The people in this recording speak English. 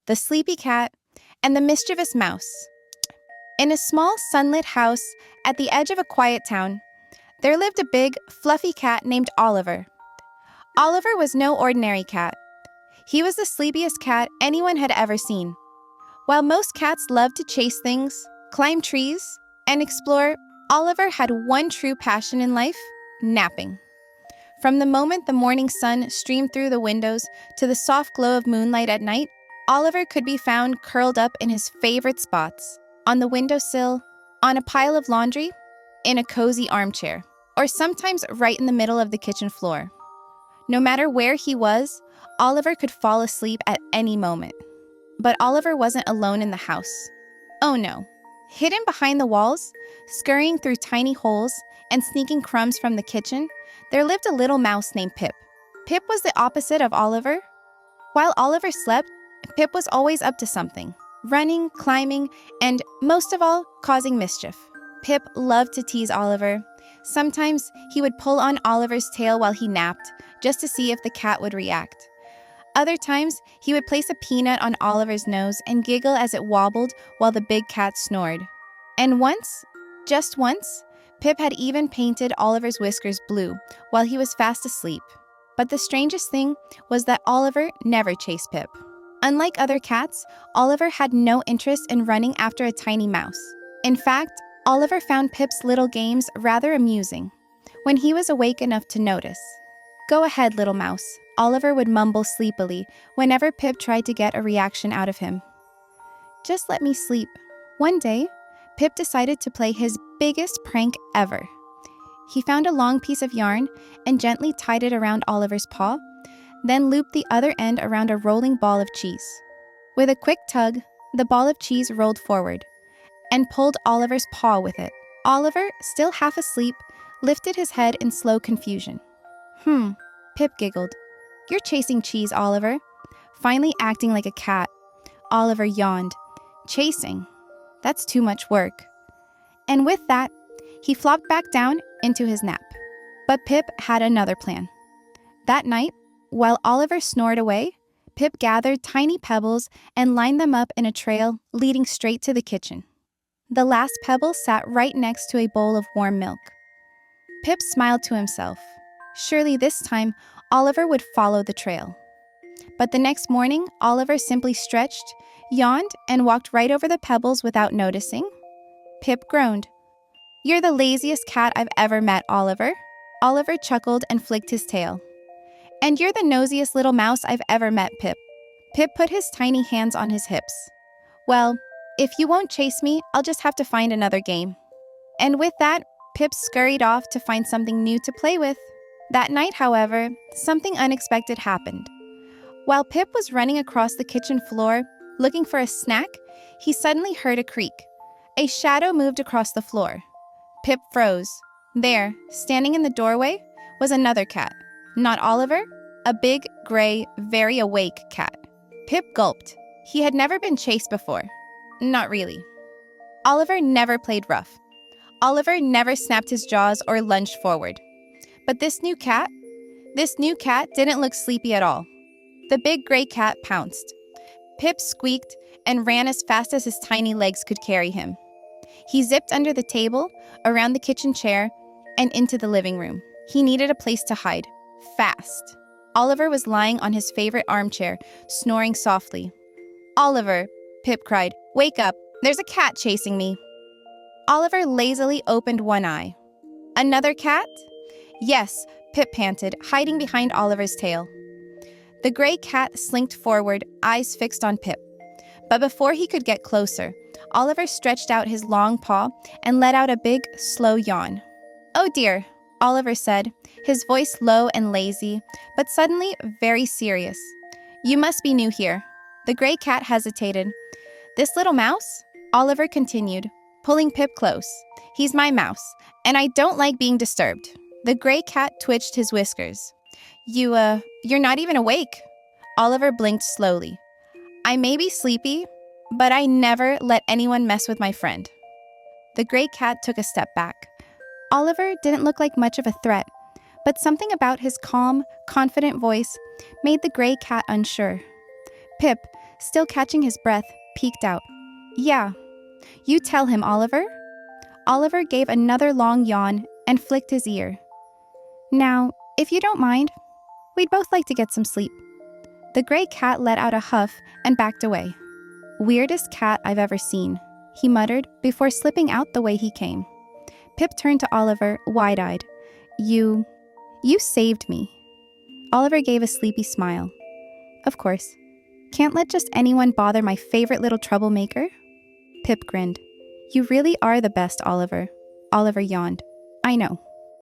the sleepy cat, and the mischievous mouse. In a small sunlit house at the edge of a quiet town, there lived a big, fluffy cat named Oliver. Oliver was no ordinary cat. He was the sleepiest cat anyone had ever seen. While most cats love to chase things, climb trees, and explore, Oliver had one true passion in life: napping. From the moment the morning sun streamed through the windows to the soft glow of moonlight at night, Oliver could be found curled up in his favorite spots: on the windowsill, on a pile of laundry, in a cozy armchair, or sometimes right in the middle of the kitchen floor. No matter where he was, Oliver could fall asleep at any moment. But Oliver wasn't alone in the house. Oh no. Hidden behind the walls, scurrying through tiny holes, and sneaking crumbs from the kitchen, there lived a little mouse named Pip. Pip was the opposite of Oliver. While Oliver slept, Pip was always up to something, running, climbing, and, most of all, causing mischief. Pip loved to tease Oliver. Sometimes he would pull on Oliver's tail while he napped, just to see if the cat would react. Other times, he would place a peanut on Oliver's nose and giggle as it wobbled while the big cat snored. And once, just once, Pip had even painted Oliver's whiskers blue while he was fast asleep. But the strangest thing was that Oliver never chased Pip. Unlike other cats, Oliver had no interest in running after a tiny mouse. In fact, Oliver found Pip's little games rather amusing when he was awake enough to notice. "Go ahead, little mouse," Oliver would mumble sleepily whenever Pip tried to get a reaction out of him. "Just let me sleep." One day, Pip decided to play his biggest prank ever. He found a long piece of yarn and gently tied it around Oliver's paw, then looped the other end around a rolling ball of cheese. With a quick tug, the ball of cheese rolled forward and pulled Oliver's paw with it. Oliver, still half asleep, lifted his head in slow confusion. Pip giggled. "You're chasing cheese, Oliver." Finally acting like a cat, Oliver yawned. "Chasing? That's too much work." And with that, he flopped back down into his nap. But Pip had another plan. That night, while Oliver snored away, Pip gathered tiny pebbles and lined them up in a trail leading straight to the kitchen. The last pebble sat right next to a bowl of warm milk. Pip smiled to himself. Surely this time, Oliver would follow the trail. But the next morning, Oliver simply stretched, yawned, and walked right over the pebbles without noticing. Pip groaned. "You're the laziest cat I've ever met, Oliver." Oliver chuckled and flicked his tail. "And you're the nosiest little mouse I've ever met, Pip." Pip put his tiny hands on his hips. "Well, if you won't chase me, I'll just have to find another game." And with that, Pip scurried off to find something new to play with. That night, however, something unexpected happened. While Pip was running across the kitchen floor, looking for a snack, he suddenly heard a creak. A shadow moved across the floor. Pip froze. There, standing in the doorway, was another cat. Not Oliver, a big, gray, very awake cat. Pip gulped. He had never been chased before. Not really. Oliver never played rough. Oliver never snapped his jaws or lunged forward. But this new cat didn't look sleepy at all. The big gray cat pounced. Pip squeaked and ran as fast as his tiny legs could carry him. He zipped under the table, around the kitchen chair, and into the living room. He needed a place to hide. Fast. Oliver was lying on his favorite armchair, snoring softly. "Oliver," Pip cried, "wake up. There's a cat chasing me." Oliver lazily opened one eye. "Another cat?" "Yes," Pip panted, hiding behind Oliver's tail. The gray cat slinked forward, eyes fixed on Pip. But before he could get closer, Oliver stretched out his long paw and let out a big, slow yawn. "Oh dear," Oliver said, his voice low and lazy, but suddenly very serious. "You must be new here." The gray cat hesitated. "This little mouse?" Oliver continued, pulling Pip close. "He's my mouse, and I don't like being disturbed." The gray cat twitched his whiskers. You're not even awake." Oliver blinked slowly. "I may be sleepy, but I never let anyone mess with my friend." The gray cat took a step back. Oliver didn't look like much of a threat, but something about his calm, confident voice made the gray cat unsure. "Pip, still catching his breath, peeked out. Yeah, you tell him, Oliver. Oliver gave another long yawn and flicked his ear. Now, if you don't mind, we'd both like to get some sleep. The gray cat let out a huff and backed away. Weirdest cat I've ever seen, he muttered before slipping out the way he came. Pip turned to Oliver, wide-eyed. You saved me. Oliver gave a sleepy smile. Of course. Can't let just anyone bother my favorite little troublemaker? Pip grinned. You really are the best, Oliver. Oliver yawned. I know.